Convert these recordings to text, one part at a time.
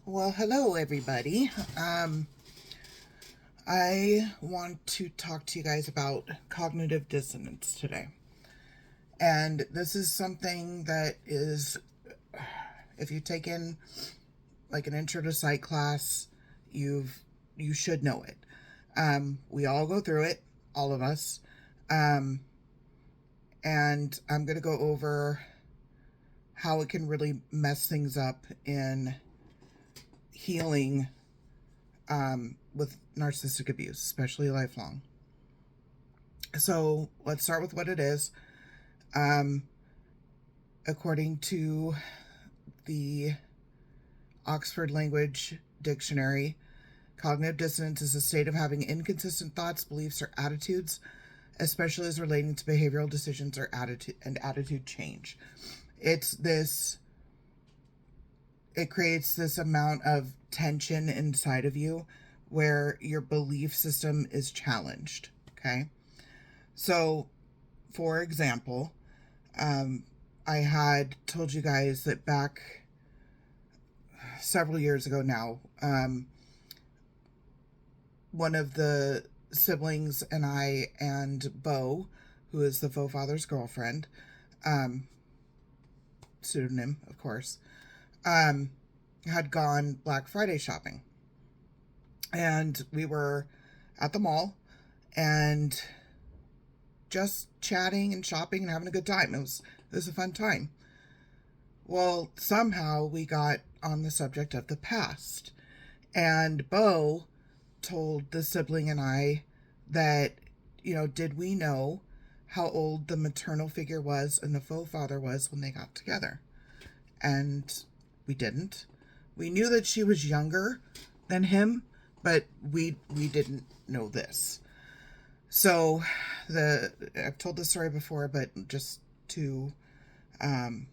Well, hello everybody. I want to talk to you guys about cognitive dissonance today. And this is something that is, if you've taken like an intro to psych class, you should know it. We all go through it, all of us. Um, and I'm going to go over how it can really mess things up in healing with narcissistic abuse, especially lifelong. So let's start with what it is. Um, According to the Oxford Language Dictionary, cognitive dissonance is a state of having inconsistent thoughts, beliefs, or attitudes, especially as relating to behavioral decisions or attitude change. It's this. It creates this amount of tension inside of you where your belief system is challenged. Okay. So, for example, um, I had told you guys that back several years ago now, one of the siblings and I and Bo, who is the faux father's girlfriend, um, pseudonym, of course, um, had gone Black Friday shopping. And we were at the mall and just chatting and shopping and having a good time. It was a fun time. Well, somehow we got on the subject of the past. And Bo told the sibling and I that, did we know how old the maternal figure was and the faux father was when they got together? And we didn't. We knew that she was younger than him, but we didn't know this. So I've told this story before, but just um,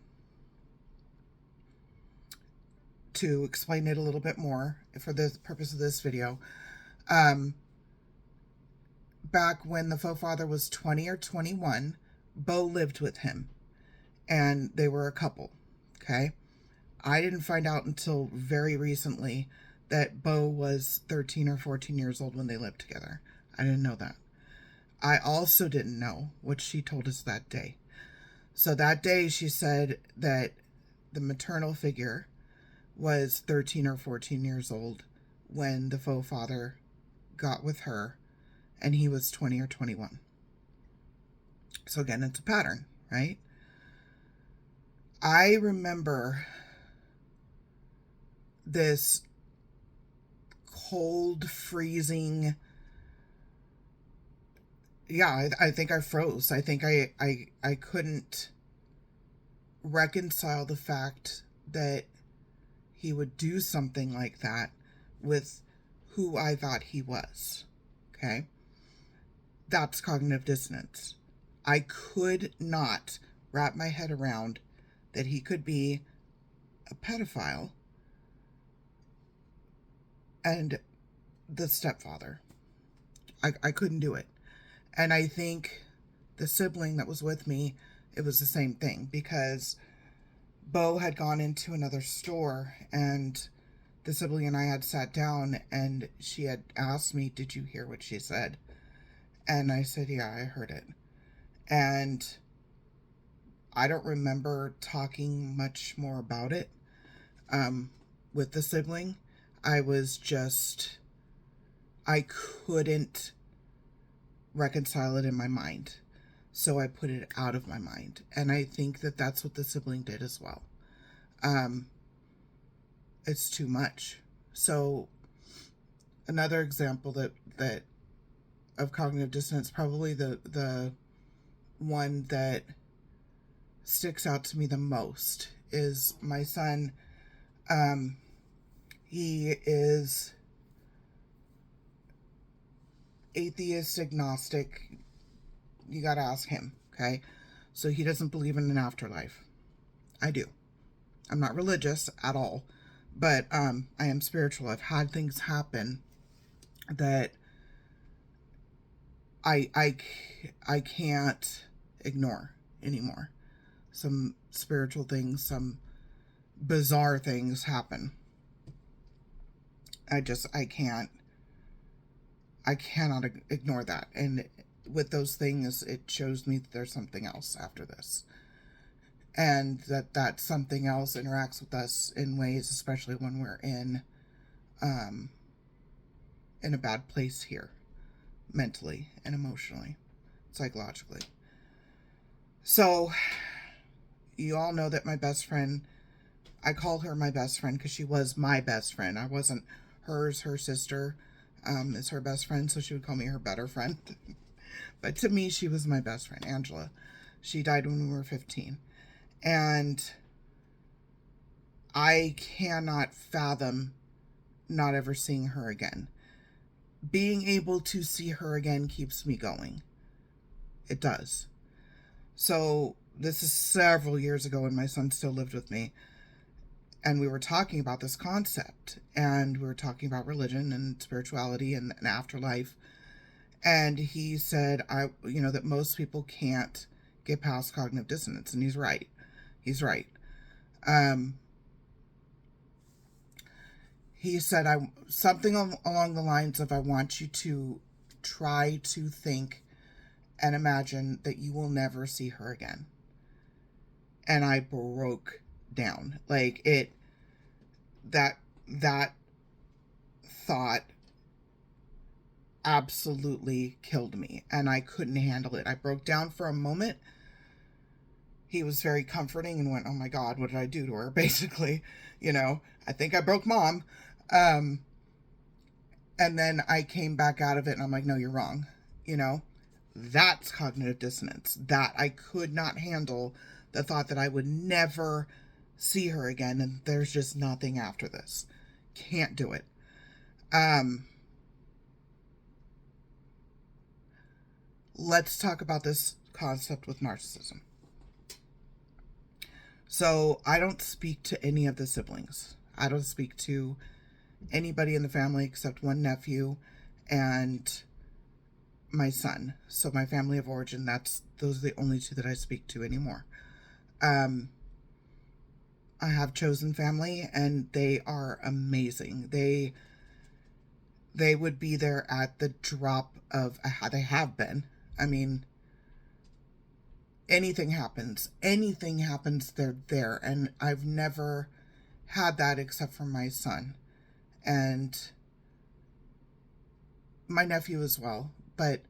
to explain it a little bit more for the purpose of this video. Um, Back when the faux father was 20 or 21, Bo lived with him, and they were a couple. Okay, I didn't find out until very recently that Bo was 13 or 14 years old when they lived together. I didn't know that. I also didn't know what she told us that day. So that day she said that the maternal figure was 13 or 14 years old when the faux father got with her and he was 20 or 21. So again, it's a pattern, right? I remember this cold, freezing. Yeah, I think I froze. I think I couldn't reconcile the fact that he would do something like that with who I thought he was. Okay? That's cognitive dissonance. I could not wrap my head around that he could be a pedophile and the stepfather. I couldn't do it. And I think the sibling that was with me, it was the same thing because Bo had gone into another store and the sibling and I had sat down and she had asked me, "Did you hear what she said?" And I said, "Yeah, I heard it." And I don't remember talking much more about it with the sibling. I was just, I couldn't reconcile it in my mind. So I put it out of my mind. And I think that that's what the sibling did as well. Um, it's too much. So another example that of cognitive dissonance, probably the one that sticks out to me the most is my son. He is atheist, agnostic. You got to ask him, okay? So he doesn't believe in an afterlife. I do. I'm not religious at all, but I am spiritual. I've had things happen that I can't ignore anymore. Some spiritual things, some bizarre things happen. I can't, I cannot ignore that. And with those things, it shows me that there's something else after this. And that something else interacts with us in ways, especially when we're in a bad place here, mentally and emotionally, psychologically. So, you all know that my best friend, I call her my best friend because she was my best friend. I wasn't hers. Her sister is her best friend, so she would call me her better friend. But to me, she was my best friend, Angela. She died when we were 15. And I cannot fathom not ever seeing her again. Being able to see her again keeps me going. It does. So this is several years ago when my son still lived with me. And we were talking about this concept. And we were talking about religion and spirituality and afterlife. And he said, that most people can't get past cognitive dissonance. And he's right. He's right. He said, something along the lines of, I want you to try to think and imagine that you will never see her again. And I broke down. Like that thought absolutely killed me, and I couldn't handle it. I broke down for a moment. He was very comforting and went, oh my God, what did I do to her? Basically, I think I broke mom. And then I came back out of it and I'm like, no, you're wrong. That's cognitive dissonance. That I could not handle the thought that I would never see her again. And there's just nothing after this. Can't do it. Let's talk about this concept with narcissism. So I don't speak to any of the siblings. I don't speak to anybody in the family except one nephew and my son. So my family of origin, those are the only two that I speak to anymore. I have chosen family and they are amazing. They would be there at the drop of a hat. They have been. I mean, anything happens, they're there. And I've never had that except for my son and my nephew as well. But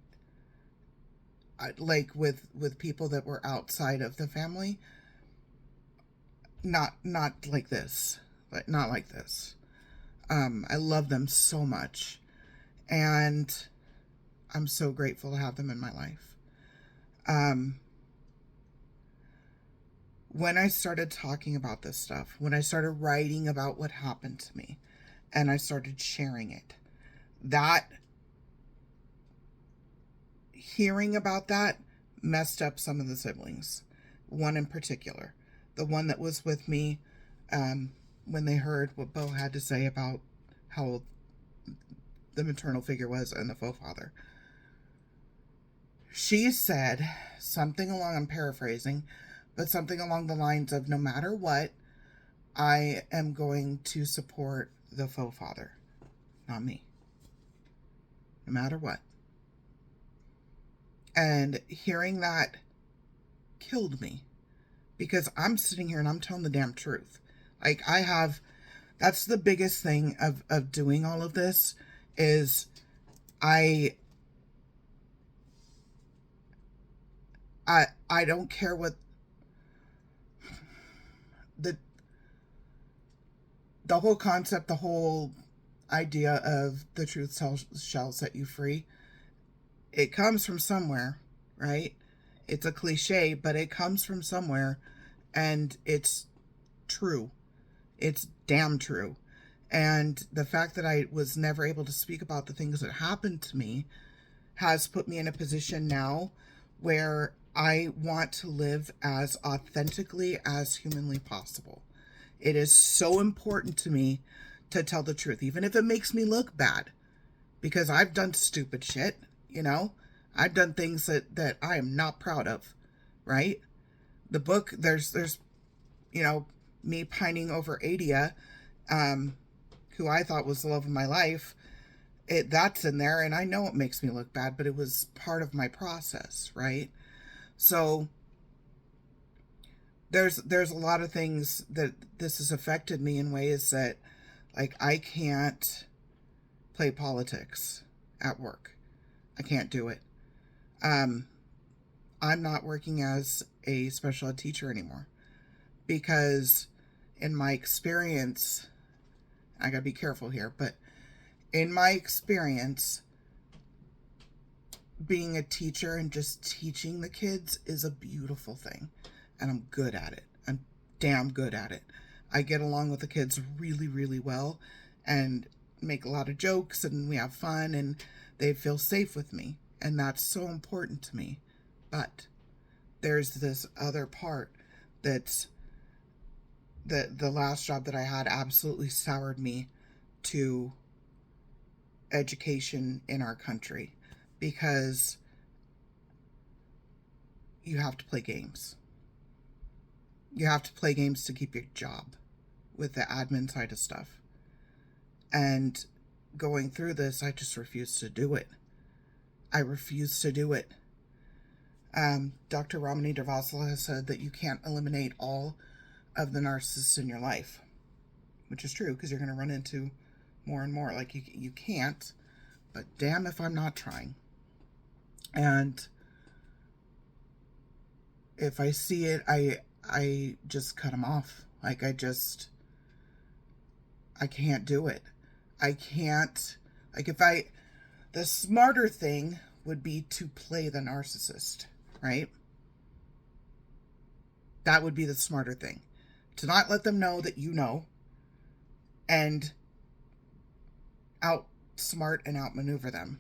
like with people that were outside of the family, not like this, but not like this. I love them so much, and I'm so grateful to have them in my life. When I started talking about this stuff, when I started writing about what happened to me, and I started sharing it, hearing about that messed up some of the siblings. One in particular, the one that was with me when they heard what Bo had to say about how the maternal figure was and the faux father. She said something along, I'm paraphrasing, but something along the lines of, no matter what, I am going to support the faux father, not me. No matter what. And hearing that killed me, because I'm sitting here and I'm telling the damn truth. Like, that's the biggest thing of doing all of this is I don't care what the whole concept, the whole idea of the truth shall set you free. It comes from somewhere, right? It's a cliche, but it comes from somewhere, and it's true. It's damn true. And the fact that I was never able to speak about the things that happened to me has put me in a position now where I want to live as authentically as humanly possible. It is so important to me to tell the truth, even if it makes me look bad, because I've done stupid shit, I've done things that I am not proud of, right? The book, there's me pining over Adia, who I thought was the love of my life, that's in there, and I know it makes me look bad, but it was part of my process, right? So there's a lot of things that this has affected me in ways that, like, I can't play politics at work. I can't do it. I'm not working as a special ed teacher anymore because, in my experience, I gotta be careful here, but in my experience, being a teacher and just teaching the kids is a beautiful thing, and I'm good at it. I'm damn good at it. I get along with the kids really, really well and make a lot of jokes, and we have fun, and they feel safe with me, and that's so important to me. But there's this other part that's the last job that I had absolutely soured me to education in our country, because you have to play games. You have to play games to keep your job with the admin side of stuff. And going through this, I just refuse to do it. I refuse to do it. Dr. Ramani Durvasula has said that you can't eliminate all of the narcissists in your life, which is true, because you're going to run into more and more. Like, you can't, but damn if I'm not trying. And if I see it, I just cut them off. Like, I can't do it. I can't, like, the smarter thing would be to play the narcissist, right? That would be the smarter thing. To not let them know that you know, and outsmart and outmaneuver them.